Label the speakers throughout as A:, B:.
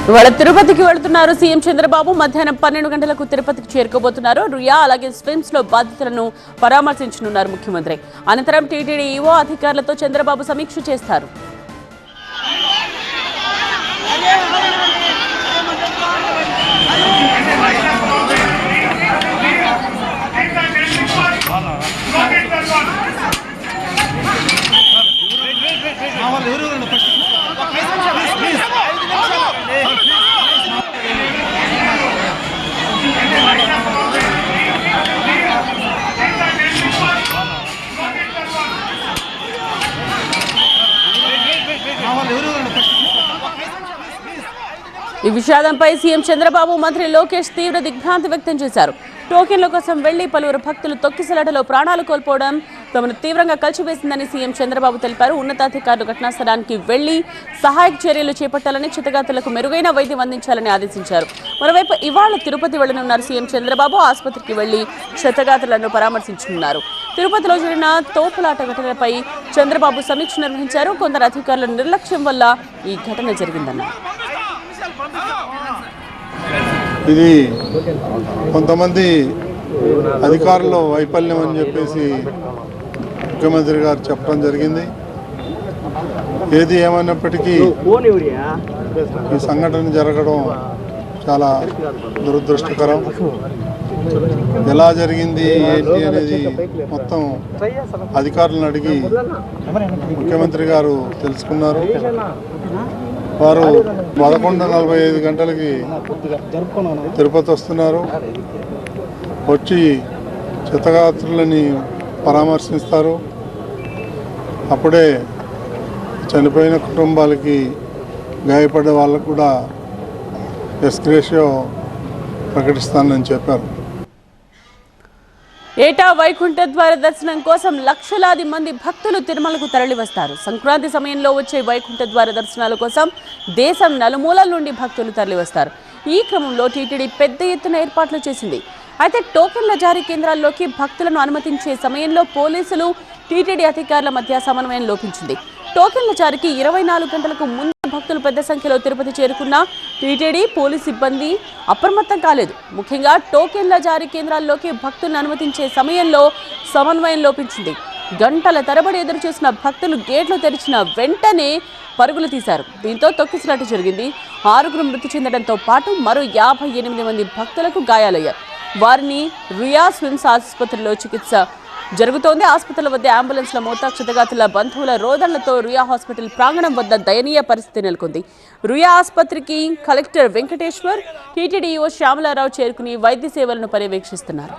A: ఇవాళ తిరుపతికి వెళ్తున్నారు సీఎం చంద్రబాబు. మధ్యాహ్నం 12 గంటలకు తిరుపతికి చేరుకోబోతున్నారు. రుయా అలాగే స్విమ్స్ లో బాధితులను పరామర్శించనున్నారు ముఖ్యమంత్రి. అనంతరం టీటీడీ ఈవో అధికారులతో చంద్రబాబు సమీక్ష చేస్తారు. ఈ విషాదంపై సీఎం చంద్రబాబు, మంత్రి లోకేష్ తీవ్ర దిగ్భ్రాంతి వ్యక్తం చేశారు. టోకెన్ల కోసం వెళ్లి పలువురు భక్తులు తొక్కిసలాటలో ప్రాణాలు కోల్పోవడం తమను తీవ్రంగా కలిచివేసిందని సీఎం చంద్రబాబు తెలిపారు. ఉన్నతాధికారులు ఘటనా స్థలానికి వెళ్లి సహాయక చర్యలు చేపట్టాలని, క్షతగాతులకు మెరుగైన వైద్యం అందించాలని ఆదేశించారు. మరోవైపు ఇవాళ తిరుపతి వెళ్లనున్నారు సీఎం చంద్రబాబు. ఆసుపత్రికి వెళ్లి క్షతగాతులను పరామర్శించనున్నారు. తిరుపతిలో జరిగిన తోపులాట ఘటనపై చంద్రబాబు సమీక్ష నిర్వహించారు. కొందరు అధికారుల నిర్లక్ష్యం వల్ల ఈ ఘటన జరిగిందన్నారు.
B: ఇది కొంతమంది అధికారుల వైఫల్యం అని చెప్పేసి ముఖ్యమంత్రి గారు చెప్పడం జరిగింది. ఏది ఏమైనప్పటికీ ఈ సంఘటన జరగడం చాలా దురదృష్టకరం. ఎలా జరిగింది ఏంటి అనేది మొత్తం అధికారులను అడిగి ముఖ్యమంత్రి గారు తెలుసుకున్నారు. వారు 11:45 గంటలకి తిరుపతి వస్తున్నారు. వచ్చి క్షతగాత్రులని పరామర్శిస్తారు. అప్పుడే చనిపోయిన కుటుంబాలకి, గాయపడ్డ వాళ్ళకు కూడా ఎస్గ్రేషియో ప్రకటిస్తానని చెప్పారు.
A: ఏటా వైకుంఠ ద్వార దర్శనం కోసం లక్షలాది మంది భక్తులు తిరుమలకు తరలివస్తారు. సంక్రాంతి సమయంలో వచ్చే వైకుంఠ ద్వార దర్శనాల కోసం దేశం నలుమూలల నుండి భక్తులు తరలివస్తారు. ఈ క్రమంలో టీటీడీ పెద్ద ఎత్తున ఏర్పాట్లు చేసింది. అయితే టోకెన్ల జారీ కేంద్రాల్లోకి భక్తులను అనుమతించే సమయంలో పోలీసులు, టీటీడీ అధికారుల మధ్య సమన్వయం లోపించింది. టోకెన్ల జారీకి 24 గంటలకు ముందు భక్తులు పెద్ద సంఖ్యలో తిరుపతి చేరుకున్నా టీటీడీ పోలీసు సిబ్బంది అప్రమత్తం కాలేదు. ముఖ్యంగా టోకెన్ల జారీ కేంద్రాల్లోకి భక్తులను అనుమతించే సమయంలో సమన్వయం లోపించింది. గంటల తరబడి ఎదురు చూసిన భక్తులు గేట్లు తెరిచిన వెంటనే పరుగులు తీశారు. దీంతో తొక్కిసలాట జరిగింది. 6 మృతి చెందడంతో పాటు మరో 58 మంది భక్తులకు గాయాలయ్యారు. వారిని రుయా స్విమ్స్ ఆసుపత్రిలో చికిత్స జరుగుతోంది. ఆసుపత్రుల వద్ద అంబులెన్స్ల మోత, క్షతగాతుల బంధువుల రోదనలతో రుయా హాస్పిటల్ ప్రాంగణం వద్ద దయనీయ పరిస్థితి నెలకొంది. రుయా ఆసుపత్రికి collector Venkateshwar, TTD EO Shyamala Rao చేరుకుని వైద్య సేవలను పర్యవేక్షిస్తున్నారు.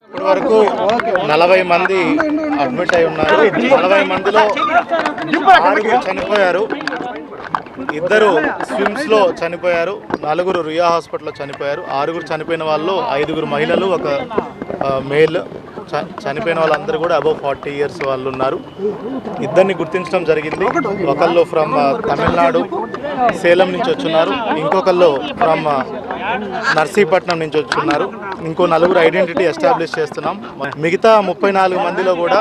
C: ఇప్పటి వరకు 40 మంది అడ్మిట్ అయి ఉన్నారు. 40 మందిలో 6 చనిపోయారు. 2 స్విమ్స్ లో చనిపోయారు. 4 రుయా హాస్పిటల్లో చనిపోయారు. 6 చనిపోయిన వాళ్ళు 5 మహిళలు, 1 మేల్. చనిపోయిన వాళ్ళందరూ కూడా అబౌవ్ 40 ఇయర్స్ వాళ్ళు ఉన్నారు. 2ని గుర్తించడం జరిగింది. ఒకళ్ళు ఫ్రమ్ తమిళనాడు సేలం నుంచి వచ్చున్నారు, ఇంకొకళ్ళు ఫ్రమ్ నర్సీపట్నం నుంచి వచ్చున్నారు. ఇంకో 4 ఐడెంటిటీ ఎస్టాబ్లిష్ చేస్తున్నాం. మిగతా 34 మందిలో కూడా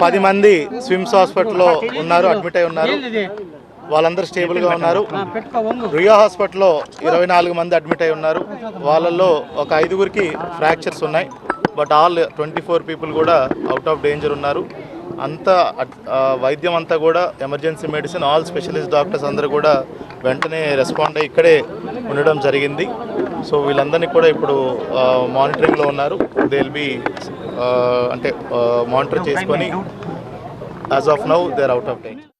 C: 10 మంది స్విమ్స్ హాస్పిటల్లో ఉన్నారు, అడ్మిట్ అయి ఉన్నారు. వాళ్ళందరూ స్టేబుల్గా ఉన్నారు. రుయా హాస్పిటల్లో 24 మంది అడ్మిట్ అయి ఉన్నారు. వాళ్ళల్లో ఒక 5గురికి ఫ్రాక్చర్స్ ఉన్నాయి. బట్ ఆల్ 24 పీపుల్ కూడా అవుట్ ఆఫ్ డేంజర్ ఉన్నారు. అంతా వైద్యం అంతా కూడా emergency medicine, all specialist doctors అందరూ కూడా వెంటనే రెస్పాండ్ అయ్యి ఇక్కడే ఉండడం జరిగింది. సో వీళ్ళందరినీ కూడా ఇప్పుడు మానిటరింగ్లో ఉన్నారు. దే విల్ బి అంటే మానిటర్ చేసుకొని as of now they are out of danger.